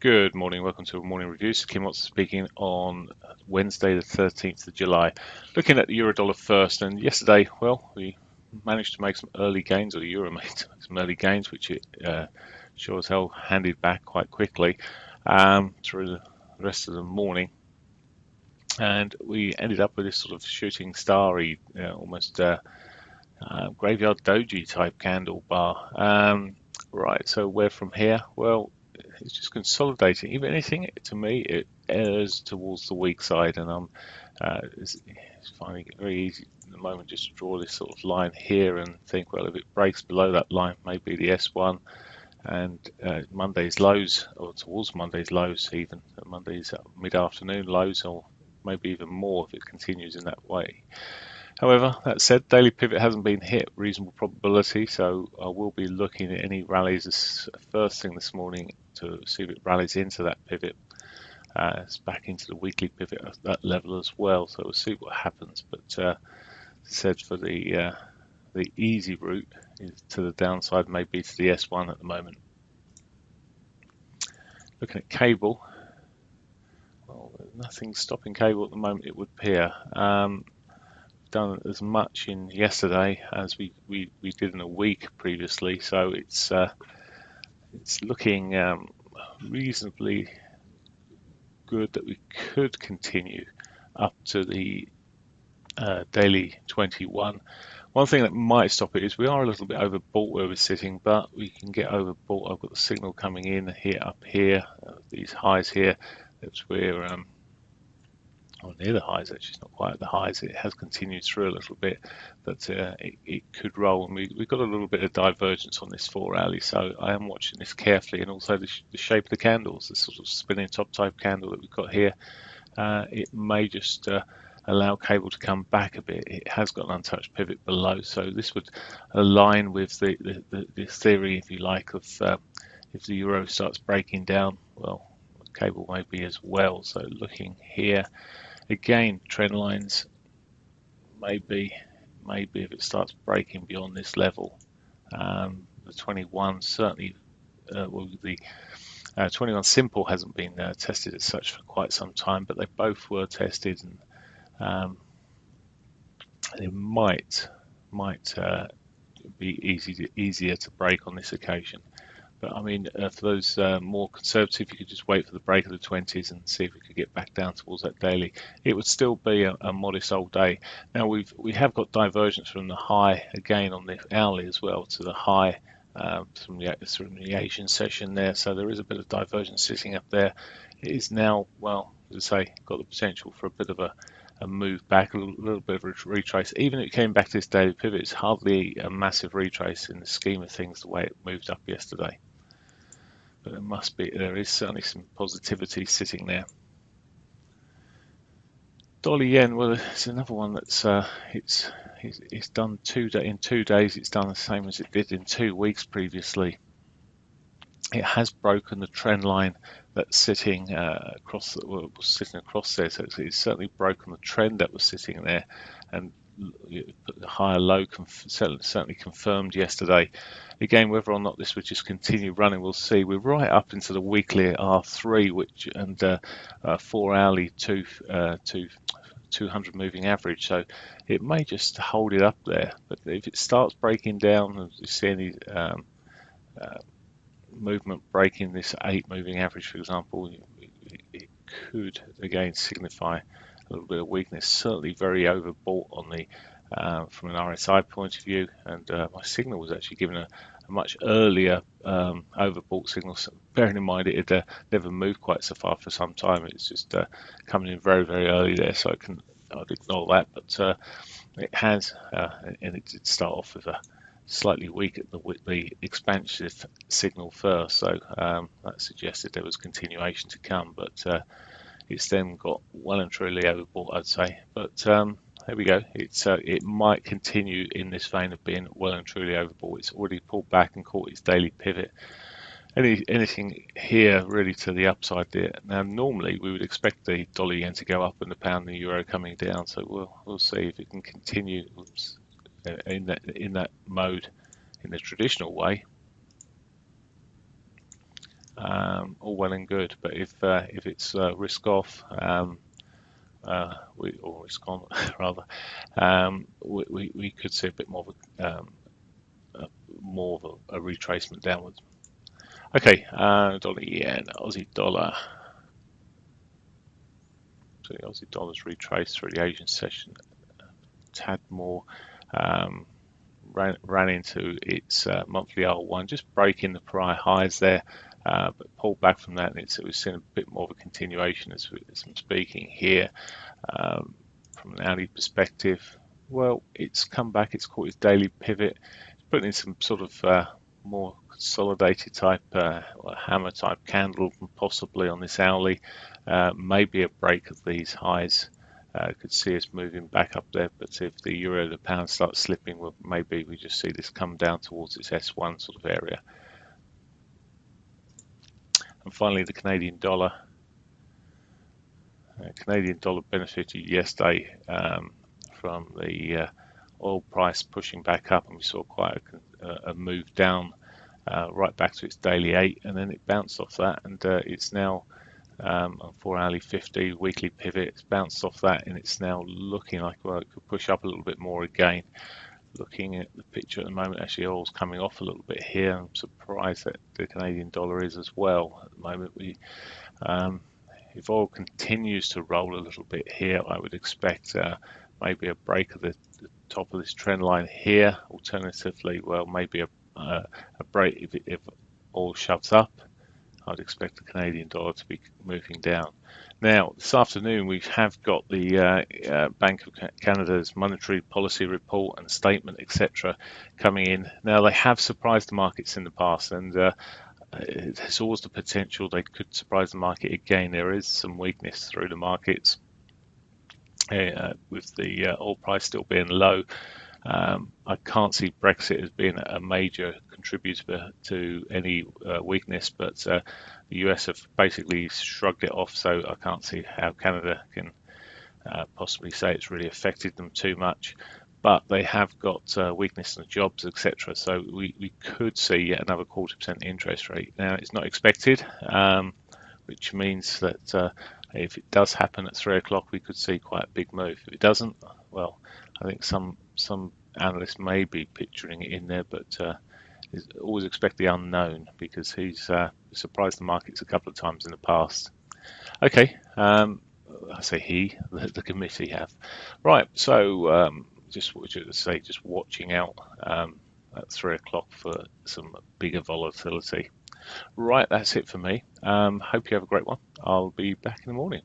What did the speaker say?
Good morning, welcome to a morning review. So Kim Watson speaking on Wednesday the 13th of July. Looking at the euro dollar first, and yesterday, well, we managed to make some early gains, or the euro made some early gains, which it sure as hell handed back quite quickly through the rest of the morning. And we ended up with this sort of shooting starry, almost graveyard doji type candle bar. Right, so where from here? Well, it's just consolidating. If anything, to me, it errs towards the weak side, and it's finding it very easy at the moment just to draw this sort of line here and think, well, if it breaks below that line, maybe the S1 and Monday's lows, or towards Monday's lows, even Monday's mid-afternoon lows, or maybe even more if it continues in that way. However, that said, daily pivot hasn't been hit, reasonable probability, so I will be looking at any rallies as first thing this morning to see if it rallies into that pivot. It's back into the weekly pivot at that level as well, so we'll see what happens. But said for the easy route is to the downside, maybe to the S1 at the moment. Looking at cable, well, there's nothing stopping cable at the moment, it would appear. Done as much in yesterday as we did in a week previously, so it's looking reasonably good that we could continue up to the daily 21. One thing that might stop it is we are a little bit overbought where we're sitting, but we can get overbought. I've got the signal coming in here, up here, these highs here. That's where or near the highs, actually, it's not quite at the highs. It has continued through a little bit, but it could roll. And we've got a little bit of divergence on this 4-hourly, so I am watching this carefully. And also the shape of the candles, the sort of spinning top type candle that we've got here, it may just allow cable to come back a bit. It has got an untouched pivot below, so this would align with the theory, if you like, of if the euro starts breaking down, well, cable may be as well. So looking here, again, trend lines maybe if it starts breaking beyond this level, the 21 certainly, well, the 21 simple hasn't been tested as such for quite some time, but they both were tested, and it might be easier to break on this occasion. But I mean, for those more conservative, you could just wait for the break of the 20s and see if we could get back down towards that daily. It would still be a modest old day. Now we have got divergence from the high again on the hourly as well to the high from the Asian session there. So there is a bit of divergence sitting up there. It is now, well, as I say, got the potential for a bit of a move back, a little bit of a retrace. Even if it came back to this daily pivot, it's hardly a massive retrace in the scheme of things the way it moved up yesterday. But there is certainly some positivity sitting there. Dollar yen, well, it's another one that's it's done in 2 days. It's done the same as it did in 2 weeks previously. It has broken the trend line that's sitting across there, so it's certainly broken the trend that was sitting there, and the higher low certainly confirmed yesterday. Again, whether or not this would just continue running, we'll see. We're right up into the weekly R3, which and 4-hourly 200 moving average, so it may just hold it up there. But if it starts breaking down, and you see any movement breaking this 8 moving average, for example, it could again signify a little bit of weakness. Certainly very overbought on the from an RSI point of view, and my signal was actually given a much earlier overbought signal. So bearing in mind it had never moved quite so far for some time, it's just coming in very early there, so I'd ignore that. But it has, and it did start off with a slightly weak at the expansive signal first, so that suggested there was continuation to come, but it's then got well and truly overbought, I'd say. But there we go. It might continue in this vein of being well and truly overbought. It's already pulled back and caught its daily pivot. Anything here really to the upside there. Now normally we would expect the dollar yen to go up and the pound and the euro coming down, so we'll see if it can continue in that mode in the traditional way. all well and good. But if it's risk off, or risk on rather, we could see a bit more of a retracement downwards. Okay, dollar yen, Aussie dollar. So the Aussie dollar's retraced through the Asian session a tad more. Ran into its monthly R1, just breaking the prior highs there, but pulled back from that. And we've seen a bit more of a continuation as I'm speaking here. From an hourly perspective, well, it's come back. It's caught its daily pivot. It's putting in some sort of more consolidated type hammer type candle, possibly on this hourly. Maybe a break of these highs. Could see us moving back up there, but if the euro, the pound starts slipping, well, maybe we just see this come down towards its S1 sort of area. And finally, the Canadian dollar. Canadian dollar benefited yesterday from the oil price pushing back up, and we saw quite a move down right back to its daily 8, and then it bounced off that, and it's now on 4-hourly 50 weekly pivot. It's bounced off that, and it's now looking like, well, it could push up a little bit more again. Looking at the picture at the moment, actually oil's coming off a little bit here. I'm surprised that the Canadian dollar is as well at the moment. If oil continues to roll a little bit here, I would expect maybe a break of the top of this trend line here. Alternatively, well, maybe a break if oil shoves up. I'd expect the Canadian dollar to be moving down. Now, this afternoon we have got the Bank of Canada's monetary policy report and statement, etc., coming in. Now, they have surprised the markets in the past, and there's always the potential they could surprise the market again. There is some weakness through the markets with the oil price still being low. I can't see Brexit as being a major contributor to any weakness, but the US have basically shrugged it off, so I can't see how Canada can possibly say it's really affected them too much. But they have got weakness in the jobs, etc. So we could see yet another 0.25% interest rate. Now, it's not expected, which means that if it does happen at 3 o'clock, we could see quite a big move. If it doesn't, well, I think some analysts may be picturing it in there, but always expect the unknown, because he's surprised the markets a couple of times in the past. Okay, I say he, the committee have. Right, so just watching out at 3 o'clock for some bigger volatility. Right, that's it for me. Hope you have a great one. I'll be back in the morning.